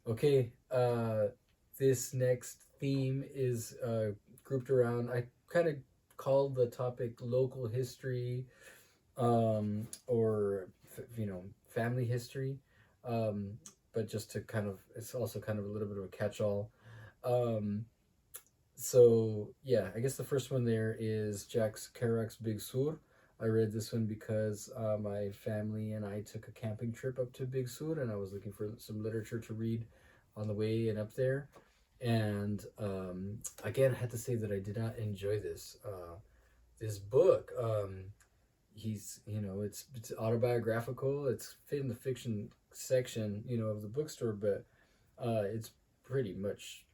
Okay, this next theme is grouped around, I kind of called the topic local history, or, family history. Um, but just to kind of, it's also kind of a little bit of a catch all. Um, so yeah, I guess the first one there is Jack Kerouac's Big Sur. I read this one because my family and I took a camping trip up to Big Sur, and I was looking for some literature to read on the way and up there. And again, I had to say that I did not enjoy this book. He's, it's autobiographical. It's fit in the fiction section, of the bookstore, but it's pretty much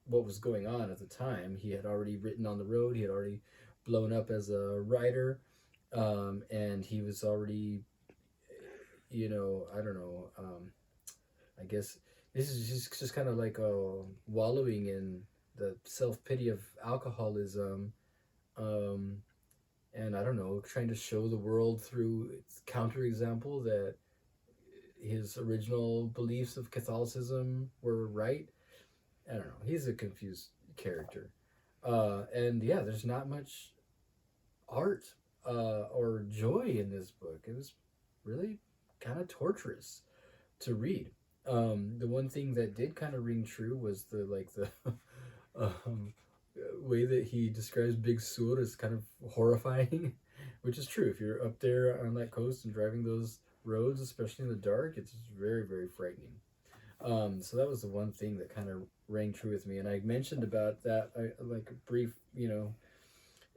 what was going on at the time. He had already written on the road. He had already blown up as a writer, and he was already, I don't know. I guess this is just kind of like wallowing in the self pity of alcoholism, um, and I don't know, trying to show the world through its counterexample that his original beliefs of Catholicism were right. I don't know. He's a confused character. And yeah, there's not much art or joy in this book. It was really kind of torturous to read. The one thing that did kind of ring true was the um, way that he describes Big Sur as kind of horrifying, which is true. If you're up there on that coast and driving those roads, especially in the dark, it's very, very frightening. So that was the one thing that kind of rang true with me, and I mentioned about that, like a brief,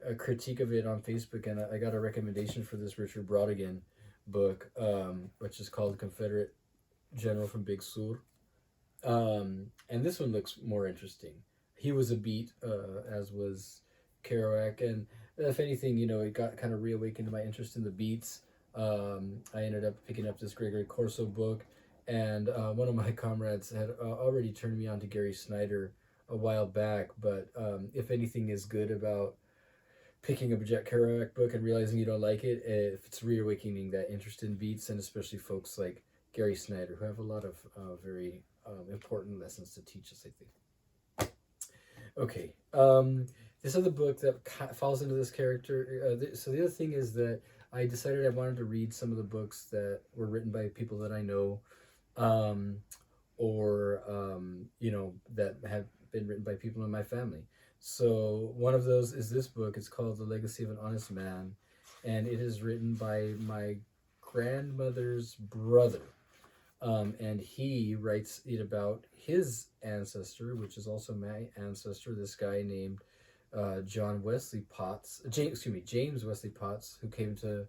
a critique of it on Facebook, and I got a recommendation for this Richard Brautigan book, which is called Confederate General from Big Sur, and this one looks more interesting. He was a beat, as was Kerouac, and if anything, it got kind of reawakened my interest in the beats. I ended up picking up this Gregory Corso book, and one of my comrades had already turned me on to Gary Snyder a while back. But if anything is good about picking up a Jack Kerouac book and realizing you don't like it, if it's reawakening that interest in beats, and especially folks like Gary Snyder, who have a lot of very important lessons to teach us, I think. Okay. This other book that falls into this character. So the other thing is that I decided I wanted to read some of the books that were written by people that I know, um, or that have been written by people in my family. So one of those is this book. It's called The Legacy of an Honest Man, and it is written by my grandmother's brother. And he writes it about his ancestor, which is also my ancestor. This guy named John Wesley Potts, James Wesley Potts, who came to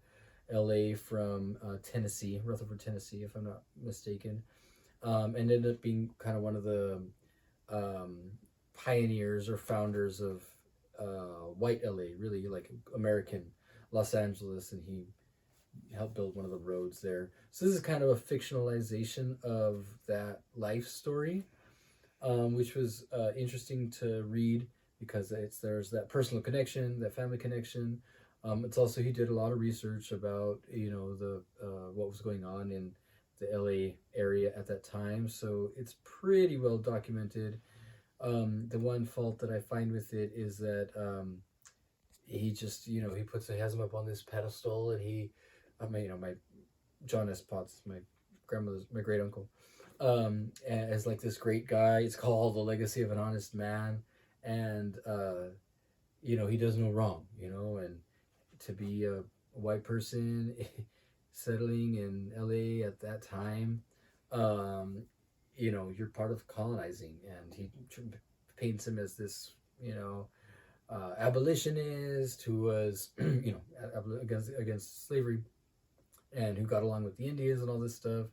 L.A. from Tennessee, Rutherford, Tennessee, if I'm not mistaken, and ended up being kind of one of the um, pioneers or founders of white LA, really like American Los Angeles, and he helped build one of the roads there. So this is kind of a fictionalization of that life story, which was interesting to read because there's that personal connection, that family connection. It's also, he did a lot of research about the what was going on in the LA area at that time, so it's pretty well documented. The one fault that I find with it is that he just he has him up on this pedestal, and my John S. Potts, my great uncle, as like this great guy. It's called The Legacy of an Honest Man, and he does no wrong, and to be a white person settling in LA at that time, um, you're part of colonizing, and he paints him as this, abolitionist who was, against slavery, and who got along with the Indians and all this stuff.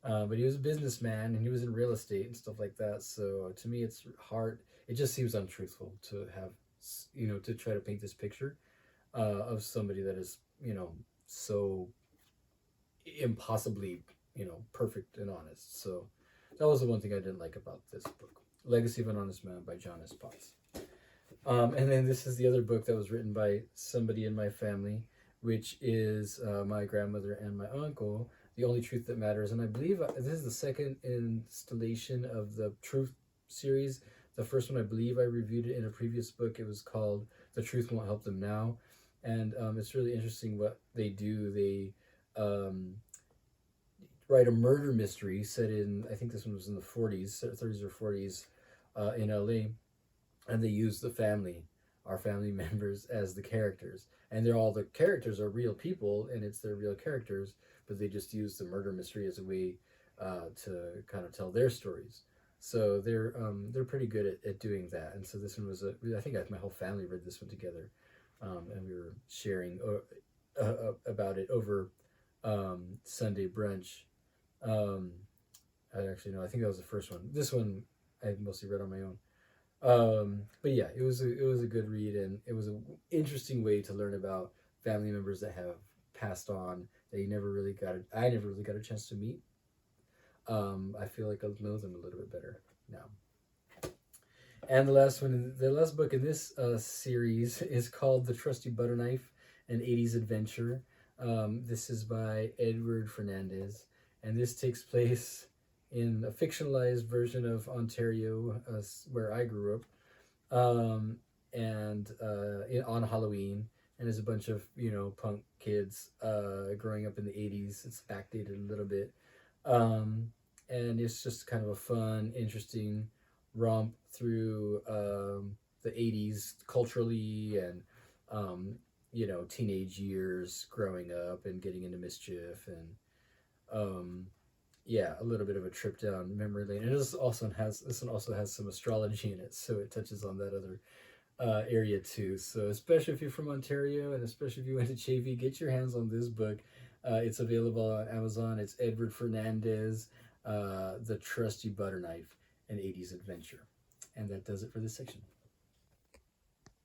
But he was a businessman, and he was in real estate and stuff like that. So to me, it's hard. It just seems untruthful to have, to try to paint this picture of somebody that is, so impossibly, perfect and honest. So that was the one thing I didn't like about this book, Legacy of an Honest Man by John S. Potts. And then this is the other book that was written by somebody in my family, which is my grandmother and my uncle. The Only Truth That Matters. And I believe this is the second installation of the Truth series. The first one, I believe I reviewed it in a previous book. It was called The Truth Won't Help Them Now. And it's really interesting what they do. They write a murder mystery set in, I think this one was in the 40s, 30s or 40s in LA. And they use our family members, as the characters. And they're all the characters are real people, and it's their real characters, but they just use the murder mystery as a way to kind of tell their stories. So they're pretty good at doing that. And so this one was I think my whole family read this one together, and we were sharing about it over Sunday brunch. I actually know, I think that was the first one. This one I mostly read on my own. But yeah, it was a good read, and it was an interesting way to learn about family members that have passed on that I never really got a chance to meet. I feel like I know them a little bit better now. And the last book in this series is called The Trusty Butter Knife, an 80s Adventure. This is by Edward Fernandez, and this takes place in a fictionalized version of Ontario, where I grew up, and on Halloween, and there's a bunch of punk kids growing up in the 80s. It's backdated a little bit, and it's just kind of a fun, interesting romp through the 80s culturally, and teenage years, growing up and getting into mischief, and yeah, a little bit of a trip down memory lane. And this one also has some astrology in it, so it touches on that other area too. So especially if you're from Ontario, and especially if you went to JV, get your hands on this book. It's available on Amazon. It's Edward Fernandez, The Trusty Butter Knife, an 80s Adventure. And that does it for this section.